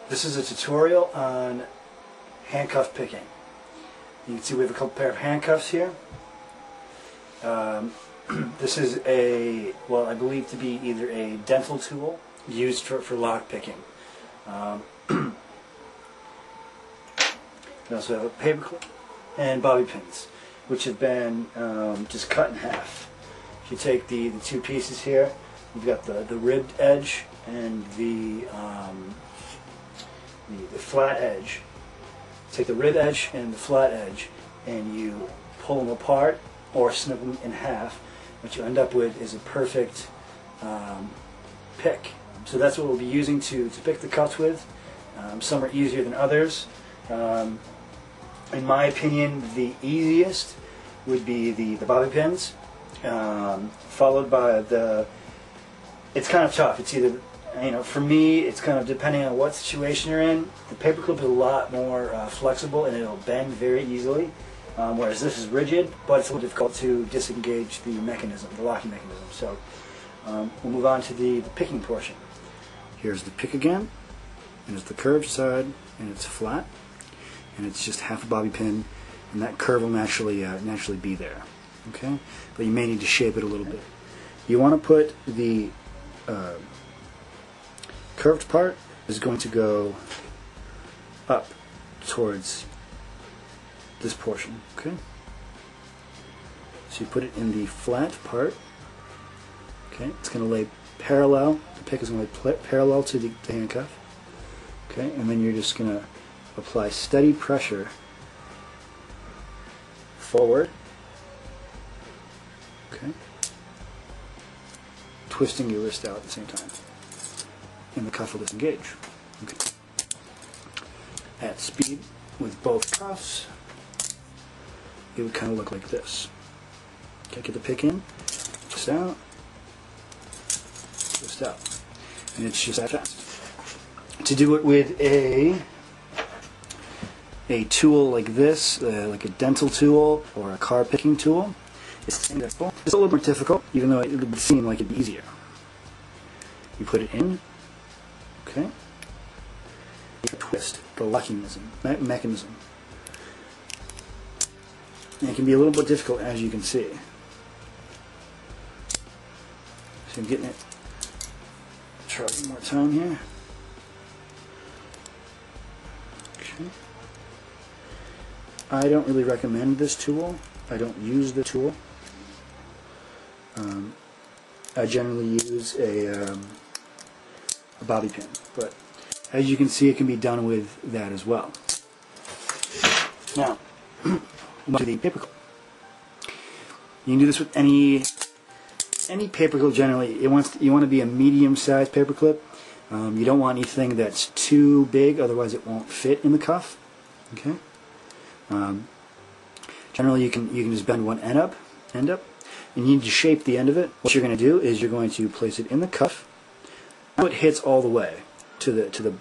This is a tutorial on handcuff picking. You can see we have a couple pair of handcuffs here. This is I believe to be either a dental tool used for lock picking. We also have a paperclip and bobby pins, which have been just cut in half. If you take the two pieces here, you've got the ribbed edge and the flat edge. Take the rib edge and the flat edge and you pull them apart or snip them in half. What you end up with is a perfect pick. So that's what we'll be using to pick the cuffs with. Some are easier than others. In my opinion, the easiest would be the bobby pins, followed by it's kind of tough. It's either, for me, it's kind of depending on what situation you're in. The paperclip is a lot more flexible and it'll bend very easily, whereas this is rigid, but it's a little difficult to disengage the mechanism, the locking mechanism. So we'll move on to the picking portion. Here's the pick again, and it's the curved side, and it's flat, and it's just half a bobby pin, and that curve will naturally be there. Okay, but you may need to shape it a little bit. You want to put the curved part is going to go up towards this portion. Okay, so you put it in the flat part. Okay, it's going to lay parallel. The pick is going to lay parallel to the handcuff. Okay, and then you're just going to apply steady pressure forward. Okay, twisting your wrist out at the same time, and the cuff will disengage. Okay. At speed with both cuffs, it would kind of look like this. Okay, get the pick in, twist out, twist out, and it's just that fast. To do it with a tool like this, like a dental tool or a car picking tool, it's a little more difficult, even though it would seem like it'd be easier. You put it in, okay, you twist the locking mechanism. And it can be a little bit difficult, as you can see. So I'm getting it. Try one more time here. Okay. I don't really recommend this tool. I don't use the tool. I generally use a bobby pin, but as you can see, it can be done with that as well. Now, to the paperclip. You can do this with any paperclip. Generally, you want to be a medium-sized paperclip. You don't want anything that's too big, otherwise it won't fit in the cuff. Okay. Generally, you can just bend one end up. And you need to shape the end of it. What you're going to do is you're going to place it in the cuff. Now it hits all the way to the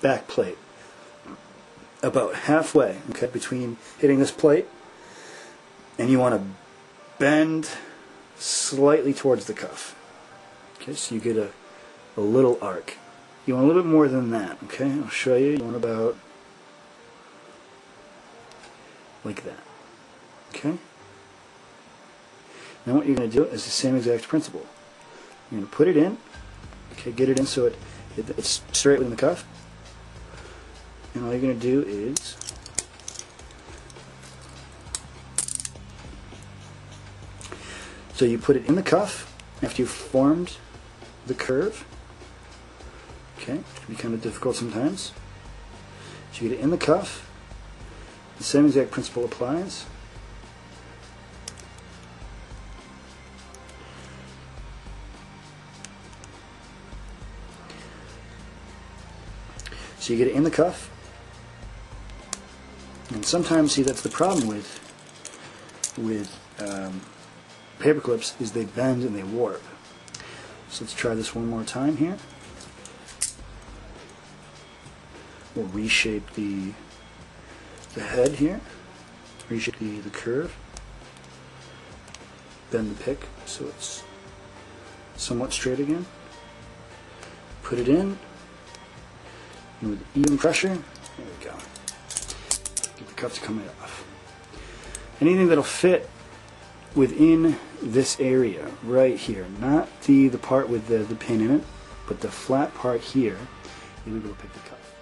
back plate, about halfway. Okay, between hitting this plate, and you want to bend slightly towards the cuff. Okay, so you get a little arc. You want a little bit more than that. Okay, I'll show you. You want about like that. Okay. Now what you're going to do is the same exact principle. You're going to put it in, okay, get it in so it's straight within the cuff, and all you're going to do is so you put it in the cuff after you've formed the curve. Okay, it can be kind of difficult sometimes. So you get it in the cuff, the same exact principle applies. So you get it in the cuff, and sometimes, see, that's the problem with paperclips, is they bend and they warp. So let's try this one more time here. We'll reshape the head here, reshape the curve, bend the pick so it's somewhat straight again, put it in, And with even pressure, there we go. Get the cuffs coming off. Anything that'll fit within this area right here, not the part with the pin in it, but the flat part here, you'll be able to pick the cuff.